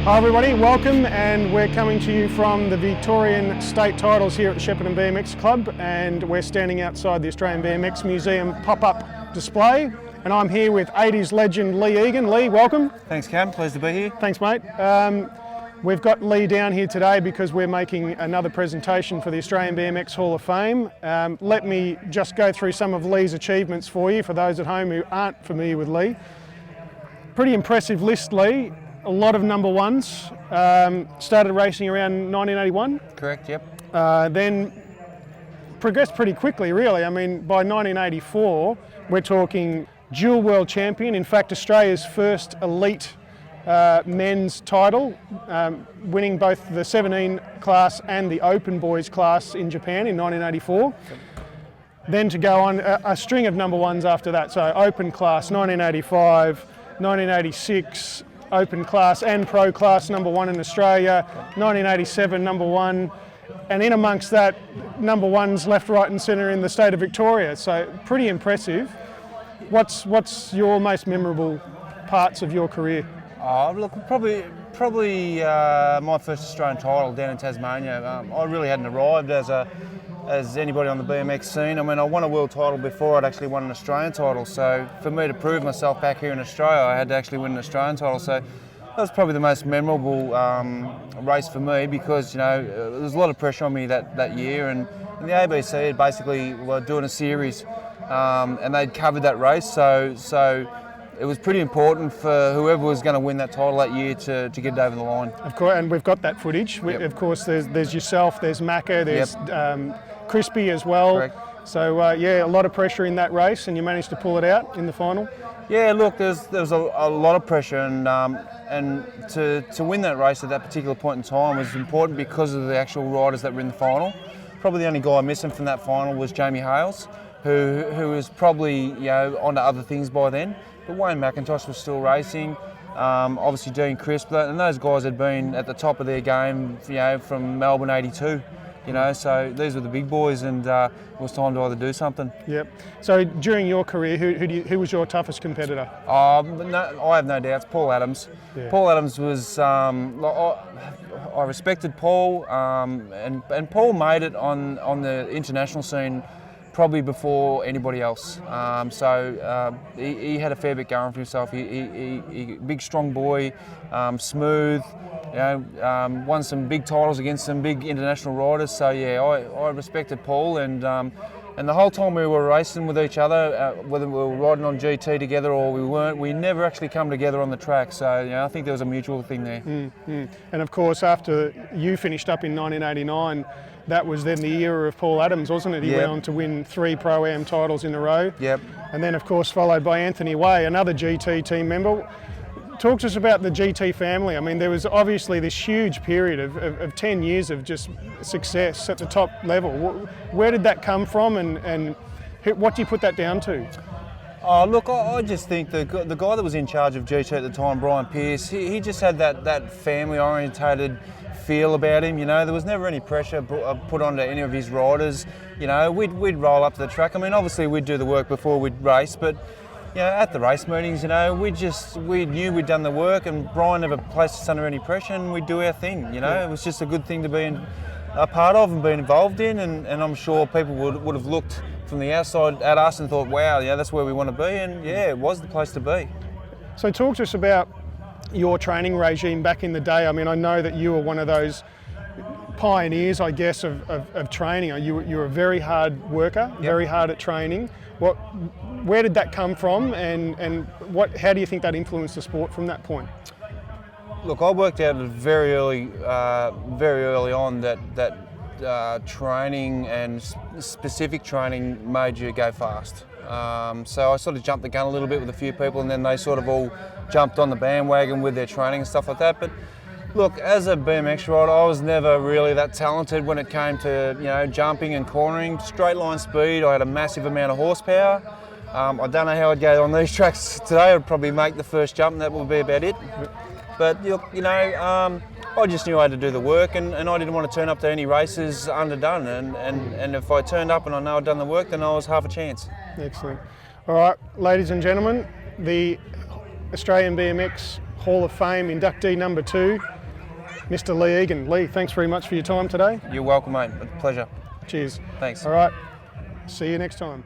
Hi everybody, welcome, and we're coming to you from the Victorian State Titles here at the Shepparton BMX Club, and we're standing outside the Australian BMX Museum pop-up display, and I'm here with 80s legend Leigh Egan. Leigh, welcome. Thanks Cam, pleased to be here. Thanks mate. We've got Leigh down here today because we're making another presentation for the Australian BMX Hall of Fame. Let me just go through some of Leigh's achievements for you, for those at home who aren't familiar with Leigh. Pretty impressive list, Leigh. A lot of number ones. Started racing around 1981. Correct, yep. Then progressed pretty quickly, really. I mean, by 1984, we're talking dual world champion. In fact, Australia's first elite men's title, winning both the 17 class and the open boys class in Japan in 1984. Then to go on a string of number ones after that. So open class 1985, 1986, open class and pro class number one in Australia, 1987 number one, and in amongst that, number ones left, right and centre in the state of Victoria. So pretty impressive. What's your most memorable parts of your career? Look, probably my first Australian title down in Tasmania. I really hadn't arrived as anybody on the BMX scene. I mean, I won a world title before I'd actually won an Australian title. So for me to prove myself back here in Australia, I had to actually win an Australian title. So that was probably the most memorable race for me, because there was a lot of pressure on me that year, and the ABC basically were doing a series, and they'd covered that race. So it was pretty important for whoever was going to win that title that year to get it over the line. Of course, and we've got that footage. Yep. Of course, there's yourself, there's Macca, there's Crispy as well. Correct. So yeah, a lot of pressure in that race, and you managed to pull it out in the final. Yeah, look, there was a lot of pressure, and to win that race at that particular point in time was important because of the actual riders that were in the final. Probably the only guy missing from that final was Jamie Hales, who was probably onto other things by then. But Wayne McIntosh was still racing, obviously Dean Crisp, and those guys had been at the top of their game, from Melbourne '82. So these were the big boys, and it was time to either do something. Yep. So during your career, who was your toughest competitor? No, I have no doubts. Paul Adams. Yeah. Paul Adams was. I respected Paul, and Paul made it on the international scene probably before anybody else. He had a fair bit going for himself. He big, strong boy, smooth. Won some big titles against some big international riders. So yeah, I respected Paul, and the whole time we were racing with each other, whether we were riding on GT together or we weren't, we never actually come together on the track. So I think there was a mutual thing there. And of course, after you finished up in 1989, that was then the era of Paul Adams, wasn't it? He went on to win 3 Pro-Am titles in a row. Yep. And then of course followed by Anthony Way, another GT team member. Talk to us about the GT family. I mean, there was obviously this huge period of 10 years of just success at the top level. Where did that come from, and what do you put that down to? Look, I just think the guy that was in charge of GT at the time, Brian Pearce, he just had that family-orientated feel about him. There was never any pressure put onto any of his riders. We'd roll up to the track. I mean, obviously we'd do the work before we'd race, but at the race meetings, we knew we'd done the work, and Brian never placed us under any pressure, and we'd do our thing. It was just a good thing to be a part of and be involved in, and I'm sure people would have looked from the outside at us and thought, wow, that's where we want to be, and it was the place to be. So talk to us about your training regime back in the day. I mean, I know that you were one of those pioneers, I guess, of training. You were a very hard worker, very hard at training. Where did that come from, and how do you think that influenced the sport from that point? Look, I worked out very early on that training and specific training made you go fast. So I sort of jumped the gun a little bit with a few people, and then they sort of all jumped on the bandwagon with their training and stuff like that. But look, as a BMX rider, I was never really that talented when it came to jumping and cornering. Straight line speed, I had a massive amount of horsepower. I don't know how I'd go on these tracks today. I'd probably make the first jump, and that would be about it. But look, I just knew I had to do the work, and I didn't want to turn up to any races underdone. And if I turned up and I know I'd done the work, then I was half a chance. Excellent. All right, ladies and gentlemen, the Australian BMX Hall of Fame inductee number 2, Mr. Leigh Egan. Leigh, thanks very much for your time today. You're welcome, mate. Pleasure. Cheers. Thanks. All right. See you next time.